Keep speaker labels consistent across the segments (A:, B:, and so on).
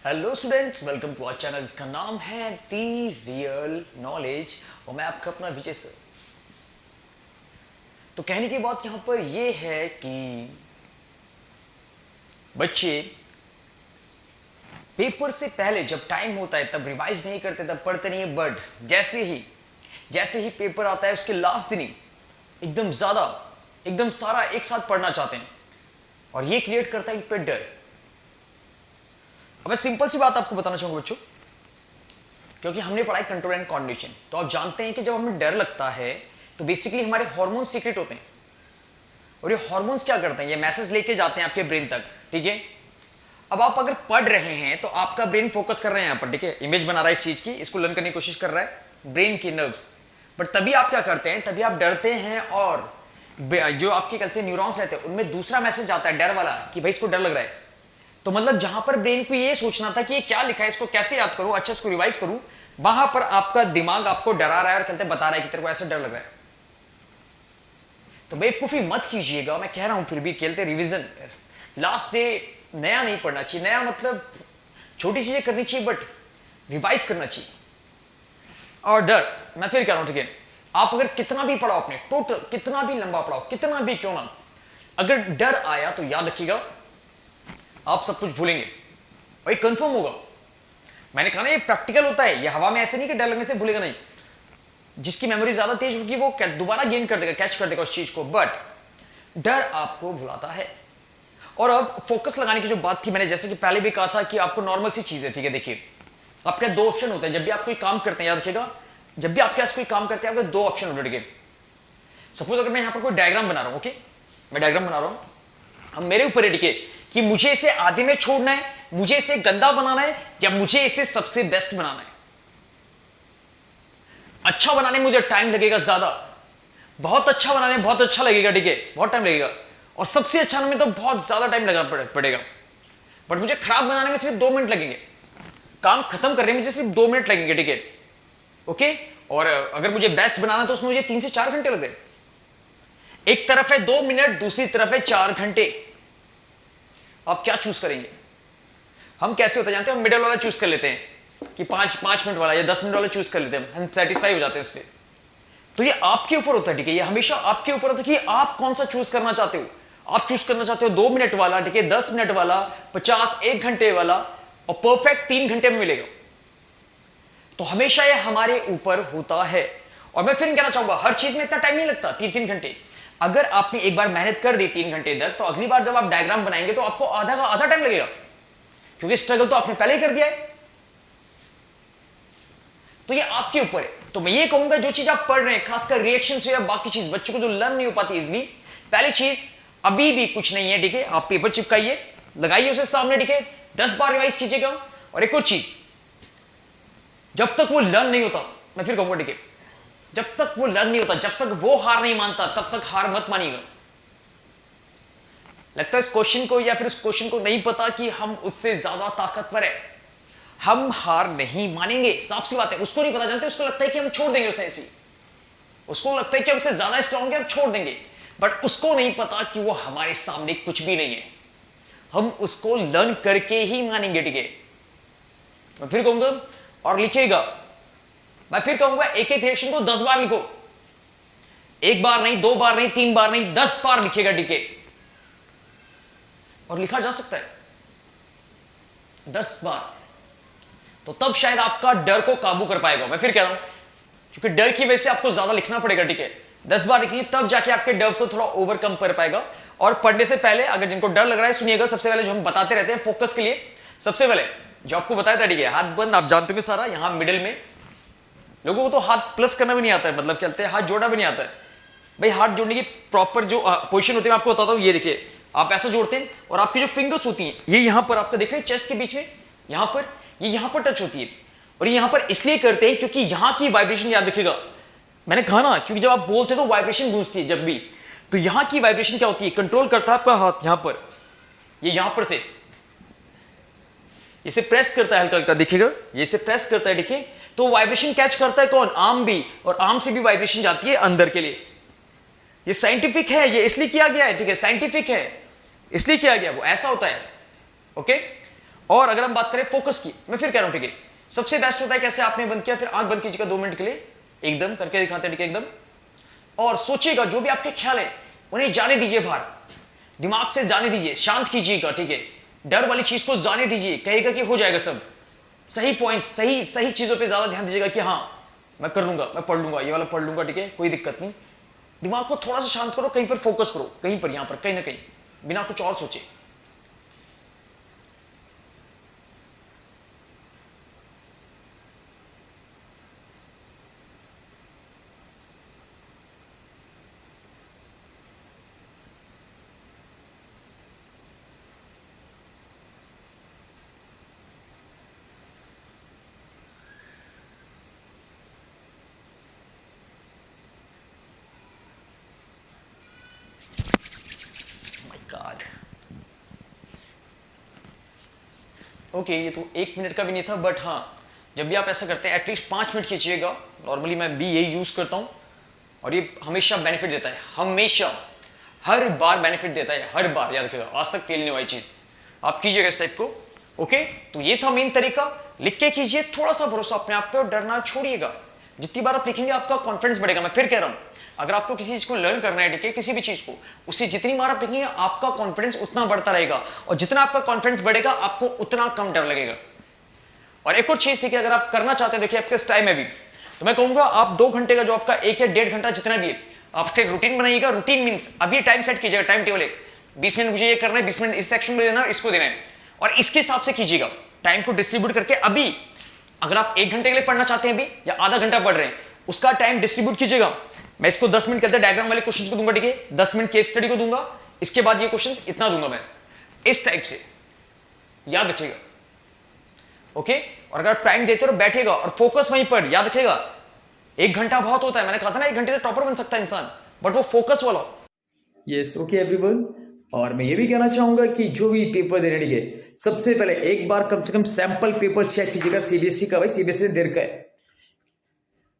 A: Hello students, welcome to our channel जिसका नाम है दी रियल नॉलेज और मैं आपका अपना विजय सर। तो कहने की बात यहां पर यह है कि बच्चे पेपर से पहले जब टाइम होता है तब रिवाइज नहीं करते, तब पढ़ते नहीं है। बट जैसे ही पेपर आता है उसके लास्ट दिन ही एकदम सारा एक साथ पढ़ना चाहते हैं और ये क्रिएट करता है पे डर। अब मैं सिंपल सी बात आपको बताना चाहूंगा बच्चों, क्योंकि हमने पढ़ा है कंट्रोल एंड कोऑर्डिनेशन, तो आप जानते हैं कि जब हमें डर लगता है तो बेसिकली हमारे हार्मोन्स सीक्रेट होते हैं और ये हार्मोन्स क्या करते हैं, ये मैसेज लेके जाते हैं आपके ब्रेन तक। ठीक है, अब आप अगर पढ़ रहे हैं तो आपका ब्रेन फोकस कर रहे हैं यहां पर, ठीक है, इमेज बना रहा है इस चीज की, इसको लर्न करने की कोशिश कर रहा है ब्रेन की नर्व्स। बट तभी आप क्या करते हैं, तभी आप डरते हैं और जो आपके कहते हैं न्यूरॉन्स रहते हैं उनमें दूसरा मैसेज आता है डर वाला कि भाई इसको डर लग रहा है। तो मतलब जहां पर ब्रेन को ये सोचना था कि ये क्या लिखा है, इसको कैसे याद करूं, अच्छा इसको रिवाइज करूं, वहां पर आपका दिमाग आपको डरा रहा है और कहते बता रहा है कि तेरे को ऐसा डर लग रहा है। तो बेवकूफी मत कीजिएगा, मैं कह रहा हूं फिर भी खेलते रिवीजन लास्ट डे नया नहीं पढ़ना चाहिए। नया मतलब छोटी चीजें करनी चाहिए बट रिवाइज करना चाहिए। और डर मैं फिर कह रहा हूं, ठीक है, आप अगर कितना भी पढ़ाओ अपने टोटल, कितना भी लंबा पढ़ाओ, कितना भी क्यों ना, अगर डर आया तो याद रखिएगा आप सब कुछ भूलेंगे, भाई कंफर्म होगा। मैंने कहा ना ये प्रैक्टिकल होता है, ये हवा में ऐसे नहीं कि डर लगने से भूलेगा नहीं। जिसकी मेमोरी ज्यादा तेज होगी वो दोबारा गेन कर देगा, कैच कर देगा उस चीज को, बट डर आपको भुलाता है। और अब फोकस लगाने की जो बात थी, मैंने जैसे कि पहले भी कहा था कि आपको नॉर्मल सी चीज है, ठीक है। देखिए आपके दो ऑप्शन होते हैं जब भी आप कोई काम करते हैं, याद रखिएगा जब भी आपके पास कोई काम करते हैं आपके दो ऑप्शन होते हैं, ठीक है। सपोज अगर मैं यहां पर कोई डायग्राम बना रहा हूं, ओके, मैं डायग्राम बना रहा हूं, अब मेरे ऊपर है, ठीक है, कि मुझे इसे आधे में छोड़ना है, मुझे इसे गंदा बनाना है या मुझे इसे सबसे बेस्ट बनाना है। अच्छा बनाने में मुझे टाइम लगेगा ज्यादा, बहुत अच्छा बनाने में बहुत अच्छा लगेगा, ठीक है, बहुत टाइम लगेगा, और सबसे अच्छा में तो बहुत ज्यादा टाइम लगा पड़ेगा। बट मुझे खराब बनाने में सिर्फ 2 मिनट लगेंगे, काम खत्म करने में मुझे सिर्फ 2 मिनट लगेंगे, ठीक है, ओके। और अगर मुझे बेस्ट बनाना तो उसमें मुझे 3 से 4 घंटे लग गए। एक तरफ है 2 मिनट, दूसरी तरफ है 4 घंटे। आप क्या चूज करेंगे? हम कैसे होते जानते हैं, हम मिडिल वाला चूज कर लेते हैं कि 5 मिनट वाला या 10 मिनट वाला चूज कर लेते हैं, हम सेटिस्फाई हो जाते हैं उससे। तो ये आपके ऊपर होता है, ठीक है, ये हमेशा आपके ऊपर होता है कि आप कौन सा चूज करना चाहते हो। आप चूज करना चाहते हो 2 मिनट वाला, ठीक है, 10 मिनट वाला, 50, 1 घंटे वाला, और परफेक्ट 3 घंटे में मिलेगा। तो हमेशा ये हमारे ऊपर होता है। और मैं फिर कहना चाहूंगा हर चीज में इतना टाइम नहीं लगता, 3-3 घंटे। अगर आपने एक बार मेहनत कर दी 3 घंटे तक, तो अगली बार जब आप डायग्राम बनाएंगे तो आपको आधा का आधा टाइम लगेगा, क्योंकि स्ट्रगल तो आपने पहले ही कर दिया है। तो ये आपके ऊपर है। तो मैं ये कहूंगा जो चीज आप पढ़ रहे हैं, खासकर रिएक्शन से या बाकी चीज, बच्चों को जो लर्न नहीं हो पाती इजली, पहली चीज अभी भी कुछ नहीं है, ठीक है, आप पेपर चिपकाइए, लगाइए उसे सामने, ठीक है, 10 बार रिवाइज कीजिएगा। और एक और चीज, जब तक वो लर्न नहीं होता, मैं फिर कहूंगा, ठीक है, जब तक वो लर्न नहीं होता, जब तक वो हार नहीं मानता, तब तक हार मत मानिएगा। लगता है इस क्वेश्चन को या फिर इस क्वेश्चन को नहीं पता कि हम उससे ज्यादा ताकतवर है, हम हार नहीं मानेंगे, साफ सी बात है। उसको नहीं पता, जानते, उसको लगता है कि हम छोड़ देंगे उसे ऐसे, उसको लगता है कि हमसे ज्यादा स्ट्रॉन्ग है, हम छोड़ देंगे। बट उसको नहीं पता कि वो हमारे सामने कुछ भी नहीं है, हम उसको लर्न करके ही मानेंगे, ठीक है। मैं फिर कहूंगा और लिखिएगा, मैं फिर कहूंगा एक एक रिएक्शन को 10 बार लिखो, 1 बार नहीं, 2 बार नहीं, 3 बार नहीं, 10 बार लिखिएगा, ठीक है। और लिखा जा सकता है 10 बार, तो तब शायद आपका डर को काबू कर पाएगा। मैं फिर कह रहा हूं, क्योंकि डर की वजह से आपको ज्यादा लिखना पड़ेगा, ठीक है। 10 बार लिखिए, तब जाके आपके डर को थोड़ा ओवरकम कर पाएगा। और पढ़ने से पहले अगर जिनको डर लग रहा है, सुनिएगा, सबसे पहले जो हम बताते रहते हैं फोकस के लिए, सबसे पहले जो आपको बताया था, ठीक है, हाथ बंद, आप जानते हो सारा, यहां मिडिल में लोगों को तो हाथ प्लस करना भी नहीं आता है, मतलब कहते हैं हाथ जोड़ना भी नहीं आता है। भाई हाथ जोड़ने की प्रॉपर जो पोजीशन होती है मैं आपको बताता हूं, ये देखिए, आप ऐसा जोड़ते हैं और आपकी जो फिंगर्स होती हैं ये यहां पर आपका देख रहे हैं चेस्ट के बीच में, यहां पर, ये यहां पर टच होती है। और ये यहां पर इसलिए करते हैं क्योंकि यहां की वाइब्रेशन, याद रखिएगा, मैंने कहा ना, क्योंकि जब आप बोलते हो तो वाइब्रेशन गूंजती है जब भी, तो यहां की वाइब्रेशन क्या होती है, कंट्रोल करता है आपका हाथ, यहां पर, ये यहां पर से इसे प्रेस करता है, हल्का हल्का देखिएगा, ये इसे प्रेस करता है, ठीक है। तो वाइब्रेशन कैच करता है कौन, आर्म भी, और आर्म से भी वाइब्रेशन जाती है अंदर के लिए। ये साइंटिफिक है, ये इसलिए किया गया है, ठीक है, साइंटिफिक है, इसलिए किया गया, वो ऐसा होता है, ओके। और अगर हम बात करें फोकस की, मैं फिर कह रहा हूं, ठीक है, सबसे बेस्ट होता है कैसे आपने बंद किया, फिर आंख बंद कीजिएगा 2 मिनट के लिए, एकदम करके दिखाते हैं, ठीक है, एकदम, और सोचिएगा जो भी आपके ख्याल है उन्हें जाने दीजिए बाहर, दिमाग से जाने दीजिए, शांत कीजिएगा, ठीक है, डर वाली चीज को जाने दीजिए, कहेगा कि हो जाएगा सब, सही पॉइंट, सही सही चीजों पे ज्यादा ध्यान दीजिएगा कि हाँ मैं कर लूंगा, मैं पढ़ लूंगा, ये वाला पढ़ लूंगा, ठीक है, कोई दिक्कत नहीं। दिमाग को थोड़ा सा शांत करो, कहीं पर फोकस करो, कहीं पर, यहां पर कहीं ना कहीं, बिना कुछ और सोचे। गॉड, ओके, ये तो 1 मिनट का भी नहीं था, बट हाँ, जब भी आप ऐसा करते हैं एटलीस्ट 5 मिनट खींचिएगा। नॉर्मली मैं भी यही यूज करता हूँ और ये हमेशा बेनिफिट देता है, हमेशा, हर बार बेनिफिट देता है, हर बार, याद रखिएगा, आज तक फेल नहीं हुआ ये चीज, आप कीजिएगा इस टाइप को। ओके, तो ये था मेन तरीका, लिख के कीजिए, थोड़ा सा भरोसा अपने आप पे और डरना छोड़िएगा। जितनी बार आप लिखेंगे आपका कॉन्फिडेंस बढ़ेगा। मैं फिर कह रहा हूं, अगर आपको किसी चीज को लर्न करना है, ठीक है, किसी भी चीज को, उसे जितनी बार आप लिखेंगे आपका कॉन्फिडेंस उतना बढ़ता रहेगा, और जितना आपका कॉन्फिडेंस बढ़ेगा आपको उतना कम डर लगेगा। और एक और चीज, ठीक है, अगर आप करना चाहते हैं, देखिए आपके टाइम में भी, तो मैं कहूंगा आप 2 घंटे का जो आपका 1 या 1.5 घंटा जितना भी है, आप एक रूटीन बनाइएगा। रूटीन मींस अभी टाइम सेट कीजिएगा, टाइम टेबल, एक 20 मिनट मुझे ये करना है, 20 मिनट इस सेक्शन में देना है, इसको देना है, और इसके हिसाब से कीजिएगा, टाइम को डिस्ट्रीब्यूट करके। अभी अगर आप 1 घंटे के लिए पढ़ना चाहते हैं अभी, या आधा घंटा पढ़ रहे हैं, उसका टाइम डिस्ट्रीब्यूट कीजिएगा। मैं इसको 10 मिनट कहते हैं डायग्राम वाले क्वेश्चंस को दूंगा, ठीक है, 10 मिनट केस स्टडी को दूंगा, इसके बाद ये क्वेश्चंस इतना दूंगा मैं, इस टाइप से, याद रखिएगा। ओके, और अगर टाइम देते हो बैठेगा और फोकस वहीं पर, याद रखिएगा, 1 घंटा बहुत होता है, मैंने कहा था ना 1 घंटे से टॉपर बन सकता है इंसान, बट वो फोकस वाला। यस, ओके एवरीवन, और मैं ये भी कहना चाहूंगा कि जो भी पेपर देने के, सबसे पहले एक बार कम से कम सैंपल पेपर चेक कीजिएगा सीबीएसई का। भाई सीबीएसई देर का है,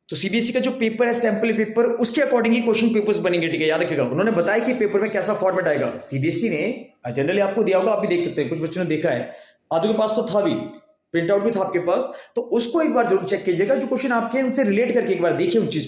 A: तो सीबीएसई का जो पेपर है सैंपल पेपर, उसके अकॉर्डिंग ही क्वेश्चन पेपर्स बनेंगे, ठीक है, याद रखिएगा। उन्होंने बताया कि पेपर में कैसा फॉर्मेट आएगा, सीबीएसई ने जनरली आपको दिया होगा, आप भी देख सकते हैं, कुछ बच्चों ने देखा है, आधे के पास तो था भी, प्रिंट आउट भी था आपके पास, तो उसको एक बार जरूर चेक कीजिएगा, जो क्वेश्चन आपके उनसे रिलेट करके एक बार देखिए उन चीज